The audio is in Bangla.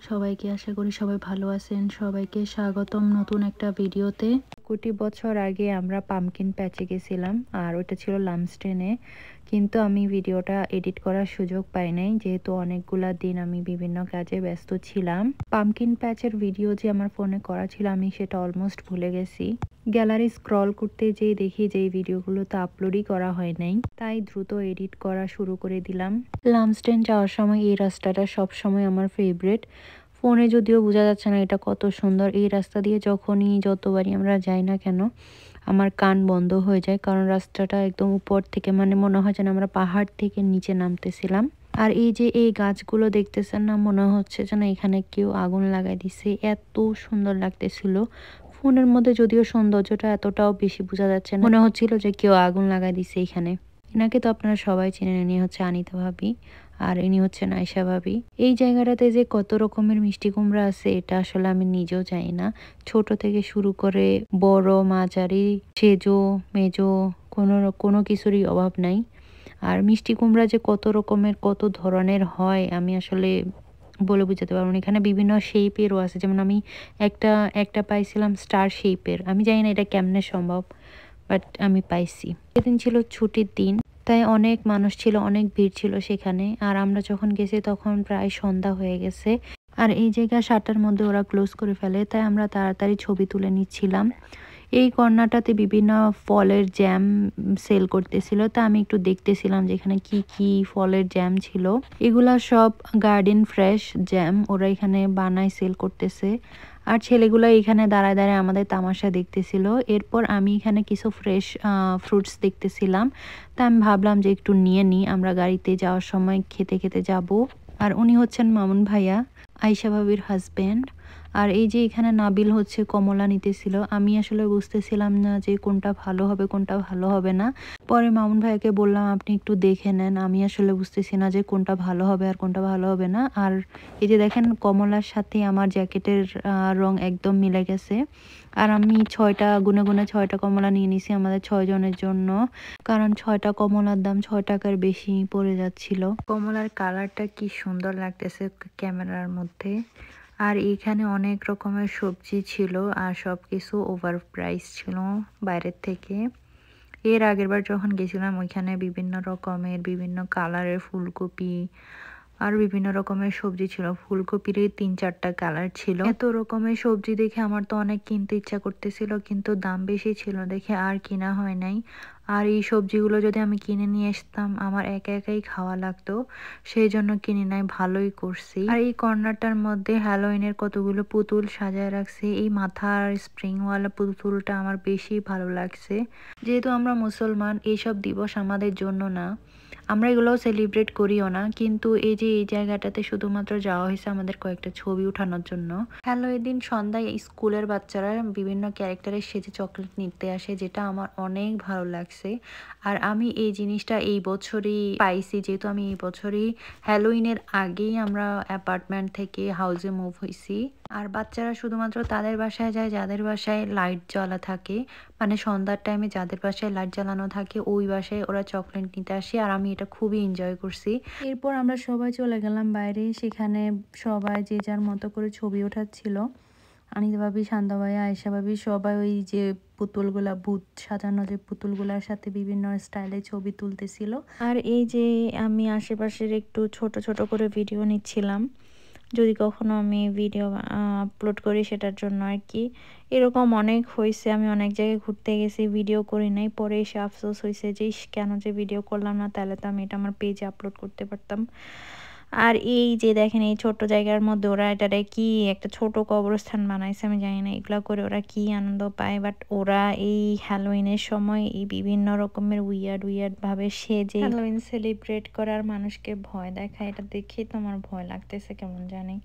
সবাইকে আশা করি সবাই ভালো আছেন। সবাইকে স্বাগতম নতুন একটা ভিডিওতে। কোটি বছর আগে আমরা পামকিন প্যাচে গেছিলাম আর ওটা ছিল লামস্টেনে, কিন্তু আমি ভিডিওটা এডিট করার সুযোগ পাই নাই যেহেতু অনেকগুলা দিন আমি বিভিন্ন কাজে ব্যস্ত ছিলাম। পামকিন প্যাচের ভিডিও যে আমার ফোনে করা ছিল আমি সেটা অলমোস্ট ভুলে গেছি। গ্যালারি স্ক্রল করতে যেয়ে দেখি যে এই ভিডিওগুলো তো আপলোডই করা হয় নাই, তাই দ্রুত এডিট করা শুরু করে দিলাম। লামস্টেন যাওয়ার সময় এই রাস্তাটা সবসময় আমার ফেভারিট। ফোনে যদিও বোঝা যাচ্ছে না এটা কত সুন্দর। এই রাস্তা দিয়ে যতবারই আমরা যাই না কেন আমার কান বন্ধ হয়ে যায়, কারণ রাস্তাটা একদম উপর থেকে, মানে মনে হয় যেন আমরা পাহাড় থেকে নিচে নামতেছিলাম। আর এই যে এই গাছগুলো দেখতেছেন না, মনে হচ্ছে যেন এখানে কেউ আগুন লাগাই দিছে, এত সুন্দর লাগতেছিল। ফোনের মধ্যে যদিও সৌন্দর্যটা এতটাও বেশি বোঝা যাচ্ছে না, মনে হচ্ছিল যে কেউ আগুন লাগাই দিছে এখানে। এনাকে তো আপনারা সবাই চেনেন, ইনি হচ্ছে আনিতা ভাবি আর ইনি হচ্ছেন আয়শা ভাবি। এই জায়গাটাতে যে কত রকমের মিষ্টি কুমড়া আছে এটা আসলে আমি নিজেও জানি না। ছোট থেকে শুরু করে বড়, মাঝারি, সেজো, মেজো, কোনো কিছুরই অভাব নাই। আর মিষ্টি কুমড়া যে কত রকমের কত ধরনের হয় আমি আসলে বলে বুঝাতে পারবো না। এখানে বিভিন্ন শেপেরও আছে, যেমন আমি একটা একটা পাইছিলাম স্টার শেপের। আমি জানি না এটা কেমনে সম্ভব, বাট আমি পাইছি। সেদিন ছিল ছুটির দিন, তাই অনেক মানুষ ছিল, অনেক ভিড় ছিল সেখানে। আর আমরা যখন গেছি তখন প্রায় সন্ধ্যা হয়ে গেছে। আর এই জায়গা 7টার মধ্যে ওরা ক্লোজ করে ফেলে, তাই আমরা তাড়াতাড়ি ছবি তুলে নিচ্ছিলাম। এই কর্নারটাতে বিভিন্ন ফলের জ্যাম সেল করতেছিল, তা আমি একটু দেখতেছিলাম যে এখানে কি কি ফলের জ্যাম ছিল। এগুলা সব গার্ডেন ফ্রেশ জ্যাম, ওরা এখানে বানায় সেল করতেছে। আর ছেলেগুলো এখানে দাঁড়ায় দাঁড়ায় আমাদের তামাশা দেখতেছিল। এরপর আমি এখানে কিছু ফ্রেশ ফ্রুটস দেখতেছিলাম, তা আমি ভাবলাম যে একটু নিয়ে নিই, আমরা গাড়িতে যাওয়ার সময় খেতে খেতে যাব। আর উনি হচ্ছেন মামুন ভাইয়া, আয়শা ভাবির হাজবেন্ড। আর এই যে এখানে নাবিল হচ্ছে কমলা নিতেছিল। আমি আসলে বুঝতেছিলাম না যে কোনটা ভালো হবে কোনটা ভালো হবে না। পরে মামুন ভাইয়াকে বললাম আপনি একটু দেখে নেন, আমি আসলে বুঝতেছি না যে কোনটা ভালো হবে আর কোনটা ভালো হবে না। আর এই যে দেখেন কমলার সাথে আমার জ্যাকেটের রং একদম মিলে গেছে। আর আমি গুনে গুনে 6টা কমলা নিয়ে নিছি আমাদের 6 জনের জন্য, কারণ 6টা কমলার দাম 6 টাকার বেশি পড়ে যাচ্ছিল। কমলার কালারটা কি সুন্দর লাগতেছে ক্যামেরার মধ্যে। আর এখানে অনেক রকমের সবজি ছিল আর সবকিছু ওভার প্রাইস ছিল বাইরের থেকে। এর আগের বার যখন গেছিলাম ওইখানে বিভিন্ন রকমের বিভিন্ন কালারের ফুলকপি আর বিভিন্ন রকমের সবজি ছিল। ফুলকপির 3-4টা কালার ছিল। এত রকমের সবজি দেখে আমার তো অনেক কিনতে ইচ্ছা করতেছিল, কিন্তু দাম বেশি ছিল দেখে আর কিনা হয় নাই। আর এই সবজিগুলো যদি আমি কিনে নিয়ে আসতাম আমার একা একাই খাওয়া লাগতো, সেই জন্য কিনে নাই, ভালোই করছি। আর এই কর্নারটার মধ্যে হ্যালোইনের কতগুলো পুতুল সাজায় রাখছে। এই মাথার স্প্রিংওয়ালা পুতুলটা আমার বেশি ভালো লাগছে। যেহেতু আমরা মুসলমান, এইসব দিবস আমাদের জন্য না, আমরা এগুলোও সেলিব্রেট করিও না, কিন্তু এই যে এই জায়গাটাতে শুধুমাত্র যাওয়া হয়েছে আমাদের কয়েকটা ছবি উঠানোর জন্য। হ্যালো, এদিন সন্ধ্যায় স্কুলের বাচ্চারা বিভিন্ন ক্যারেক্টারের সেজে চকলেট নিতে আসে, যেটা আমার অনেক ভালো লাগছে। আর আমি এই জিনিসটা এই বছরই পাইছি, যেহেতু আমি এই বছরই হ্যালোইনের আগেই আমরা অ্যাপার্টমেন্ট থেকে হাউসে মুভ হয়েছি। আর বাচ্চারা শুধুমাত্র তাদের বাসায় যায় যাদের বাসায় লাইট জ্বালা থাকে, মানে সন্ধ্যার টাইমে যাদের বাসায় লাইট জ্বালানো থাকে ওই বাসায় ওরা চকলেট নিতে আসে। আর আমি এটা খুবই এনজয় করছি। এরপর আমরা সবাই চলে গেলাম বাইরে, সেখানে সবাই যে যার মতো করে ছবি ওঠাচ্ছিল। আনিতা ভাবি, শান্তা ভাইয়া, আয়েশা ভাবি সবাই ওই যে পুতুলগুলা, ভূত সাজানো যে পুতুলগুলার সাথে বিভিন্ন স্টাইলে ছবি তুলতেছিল। আর এই যে আমি আশেপাশের একটু ছোট ছোট করে ভিডিও নিচ্ছিলাম, যদি কখনো আমি ভিডিও আপলোড করি সেটার জন্য আর কি। এরকম অনেক হয়েছে, আমি অনেক জায়গায় ঘুরতে গেছি, ভিডিও করি নাই, পরে এসে আফসোস হয়েছে যে কেন যে ভিডিও করলাম না, তাহলে তো আমি এটা আমার পেজে আপলোড করতে পারতাম। আর এই যে দেখেন এই ছোট জায়গার মধ্যে ওরা এটারে কি একটা ছোট কবরস্থান বানাইছে, আমি জানি না এগুলা করে ওরা কি আনন্দ পায়, বাট ওরা এই হ্যালোইনের সময় এই বিভিন্ন রকমের উইয়ার্ড ভাবে সেজে হ্যালোইন সেলিব্রেট করার মানুষকে ভয় দেখায়। এটা দেখেই তো আমার ভয় লাগতেছে কেমন জানি।